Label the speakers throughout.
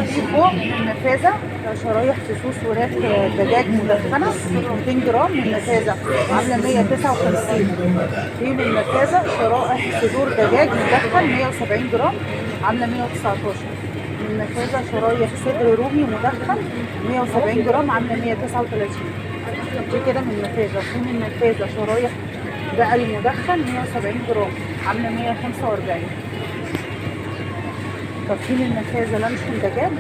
Speaker 1: في فوق النفاذة شرايح فصوص وراك دجاج مدخنة 200 جرام من النفاذة عاملة 159. في من النفاذة شرائح صدور دجاج مدخن 170 جرام عاملة 119. من النفاذة شرايح صدر رومي مدخن 170 جرام عاملة 139. دي كده من النفاذة. في من النفاذة شرايح بقري مدخن 170 جرام عاملة 145. طب في من النفاذة لانشون دجاج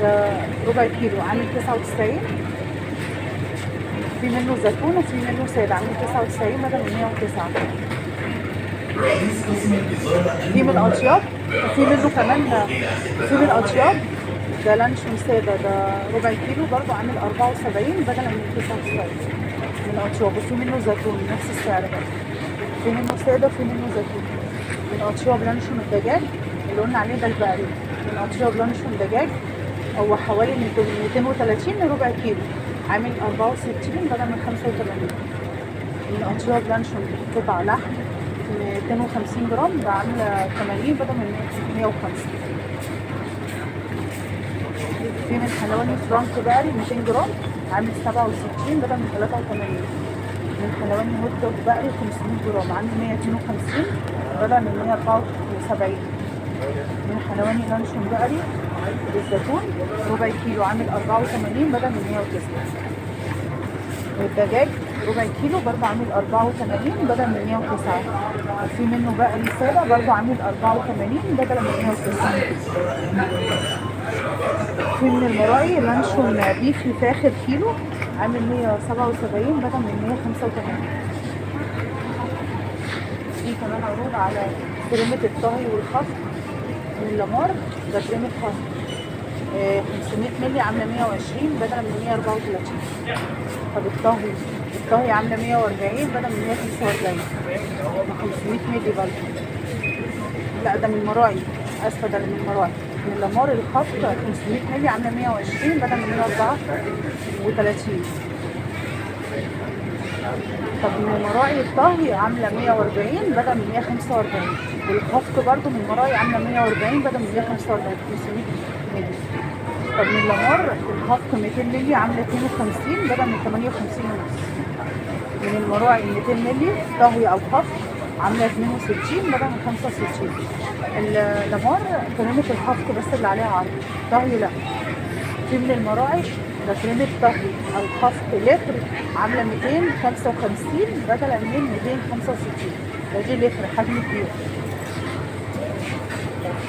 Speaker 1: ده ربع كيلو عامل 99. في منه زيتون وفي منه سادة عامل 99 بدل من 109. في من الأطياب وفي منه كمان في من الأطياب ده لانشون سادة ده ربع كيلو برضه عامل 74 بدل من 99 من الأطياب. وفي منه زيتون نفس السعر برضه. في منه سادة وفي منه زيتون. من أطياب لانشون الدجاج اللي قلنا عليه ده البقري. من أطياب لانشون دجاج هو حوالي 230 لربع كيلو عامل 64 بدل من 85. من أطياب لانشون قطع لحم 250 جرام ده عاملة 80 بدل من 105. في من حلواني فرانك بقري 200 جرام عامل 67 بدل من 83. من حلواني هوت دوج بقري 500 جرام عامل 152 بدل من 174. من حلواني لانشون بقري بالزيتون ربع كيلو عامل 84 بدل من 109. والدجاج ربع كيلو برضه عامل 84 بدل من 109. وفي منه بقري سادة برضه عامل 84 بدل من 109. في من المراعي لانشون بيفي فاخر كيلو عامل 177 بدل من 185. في كمان عروض على كريمة الطهي والخفق من لامار ده كريمة خفق 500 مللي عاملة 120 بدل من 134. طب الطهي عاملة 140 بدل من 145. 500 مللي برضه. لا ده من المراعي اسفة ده من المراعي. من لامار الخفق 500 مللي عاملة 120 بدل من 134. طب من المراعي الطهي عاملة 140 بدل من 145. والخفق برضو من المراعي عاملة 140 بدل من 145 500 مللي. طب من لامار الخفق 200 مللي عاملة 52 بدل من 58 ونص. من المراعي 200 مللي طهي أو خفق عاملة 62 بدل من 65. اللامار كريمة الخفق بس اللي عليها عرض طهي لا. في من المراعي ده كريمة طهي الخفق لتر عاملة 255 بدل من 265. ده دي لتر حجم كبير.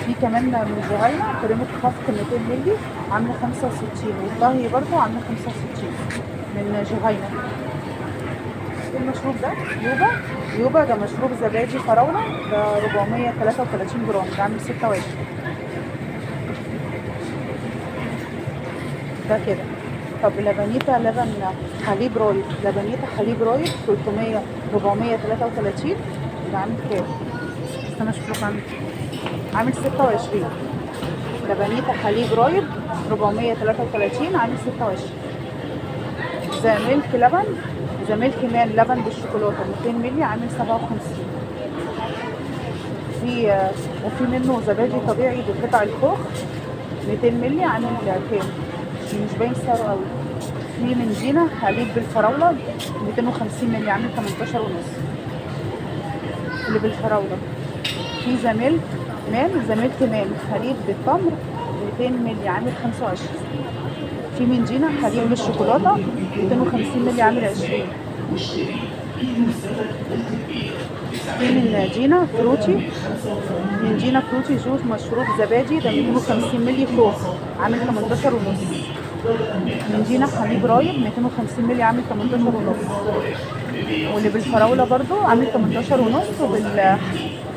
Speaker 1: في كمان من جهينة كريمة خفق 200 مللي عاملة 65 والطهي برضو عاملة 65 من جهينة. المشروب ده يوبا ده مشروب زبادي فراولة ده 433 جرام ده عامل 26. ده كده. طب لبنيتا لبن حليب رايب 300 433 ده عامل كام؟ استنى اشوف لكم عامل 26. لبنيتا حليب رايب 433 عامل 26. زميلك مان لبن بالشوكولاته 200 مللي عامل 57. وفي منه زبادي طبيعي بقطع الخوخ 200 مللي عامل كام؟ مش باين سعره قوي. في من جينا حليب بالفراوله 250 مللي عامل 18 ونص اللي بالفراوله. في زميلك مان حليب بالتمر 200 مللي عامل 25. في من جينا حليب بالشوكولاته 250 مللي عامل 20. في من جينا فروتي جوز مشروب زبادي ده 250 مللي خوخ عامل 18 ونص. من جينا حليب رايب 250 مللي عامل 18 ونص. واللي بالفراولة برضو عامل 18 ونص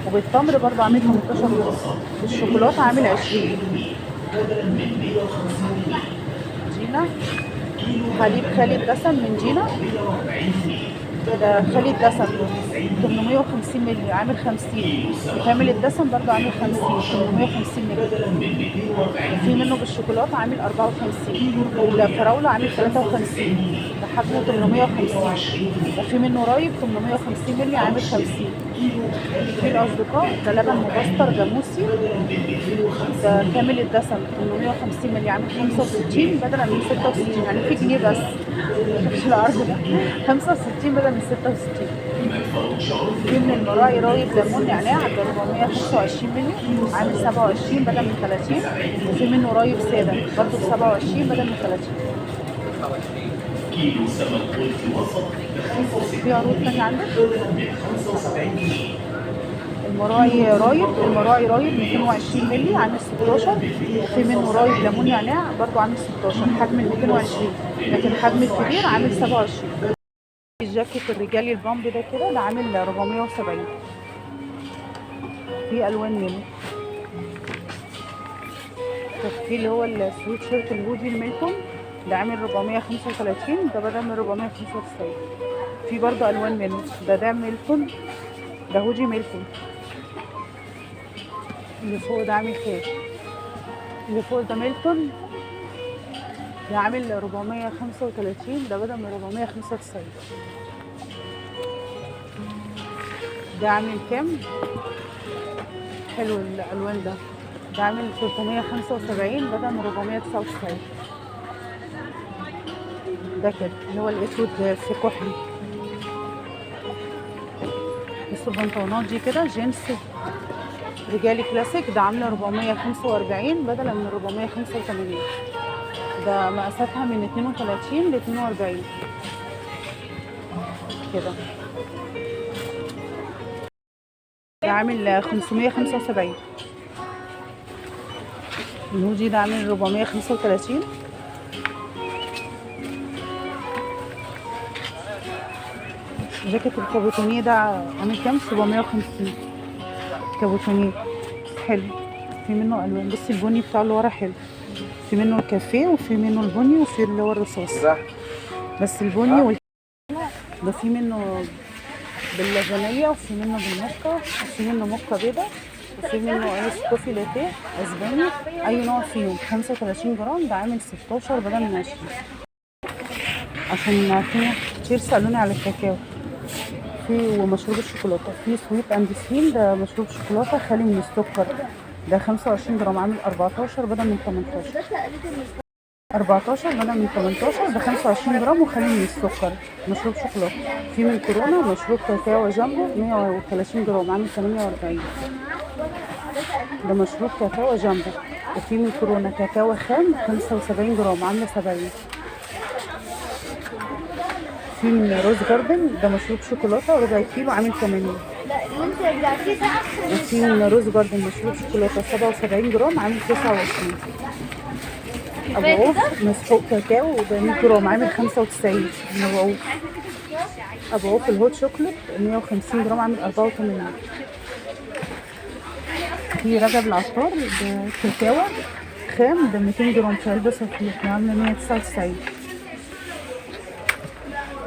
Speaker 1: وبالتمر برضو عامل 18 ونص. بالشوكولاتة عامل 20. جينا حليب خالي الدسم من جينا ده خالي الدسم 850 مللي عامل 50. كامل الدسم برضو عامل 50 850 مللي. في منه بالشوكولاته عامل 54 والفراوله عامل 53 ده حجمه 850. وفي منه رايب 850 250 مللي عامل 50. في الأصدقاء ده لبن مبستر جاموسي، ده كامل الدسم 850 مللي عامل 65 بدلا من 66، يعني في جنيه بس مش العرض ده، 65 بدل من 66. في من المراعي رايب ليمون نعناع ده 425 مللي عامل 27 بدل من 30. وفي منه رايب سادة برضه ب 27 بدل من 30.
Speaker 2: كيلو سمك بلطي وسط ب
Speaker 1: في عروض تانية عندك؟
Speaker 2: 75 جنيه.
Speaker 1: المراعي رايب 220 مللي عامل 16. وفي منه رايب ليمون نعناع برضه عامل 16 حجم ال 220، لكن حجم الكبير عامل 27. الجاكيت الرجالي البامب ده كده ده عامل 470. في الوان منه. في اللي هو السويت شيرت الهودي الميلتون ده عامل 435، ده بدل من 495. في برضه الوان منه، ده ميلتون، ده هودي ميلتون. اللي فوق ده عامل كام؟ اللي فوق ده ميلتون ده عامل 435، ده بدل من 495. ده عامل كام؟ حلو الالوان ده عامل 375 بدل من 499. ده كده اللي هو الاسود في كحلي. بصوا البنطلونات دي كده جينز رجالي كلاسيك ده عامله 445 بدلا من 485. ده مقاساتها من 32 ل 42 كده. ده عامل 575. الهودي ده عامل 435. جاكيت الكابوتونيه ده عامل كام؟ 750. كابوتونيه حلو، في منه الوان. بصي البني بتاع اللي ورا حلو، في منه الكافيه وفي منه البني وفي اللي هو الرصاص. بس البني ده في منه باللبنيه وفي منه بالموكا وفي منه موكا بيضه وفي منه ايس كوفي لاتيه اسباني. اي نوع فيهم 35 جرام ده عامل 16 بدل من 20. عشان في ناس كتير سالوني على الكاكاو في ومشروب الشوكولاته. في سويت اند سوين ده مشروب شوكولاته خالي من السكر، ده 25 جرام عامل 14 بدل من 18. 14 بدل من 18، ده 25 جرام وخالي من السكر، مشروب شوكولاته. في من كورونا مشروب كاكاو جامبو 130 جرام عامل 48، ده مشروب كاكاو جامبو. وفي من كورونا كاكاو خام 75 جرام عامله 70. في من روز جاردن ده مشروب شوكولاته ربع كيلو عامل 80. وفي من روز جاردن مشروب شوكولاته 77 جرام عامل 29. ابو عوف مسحوق كاكاو ده 100 جرام عامل 95 من ابو عوف. ابو عوف الهوت شوكليت 150 جرام عامل 84. في رجب العطار ده كاكاو خام ده 200 جرام في علبه صفيح عامله 199.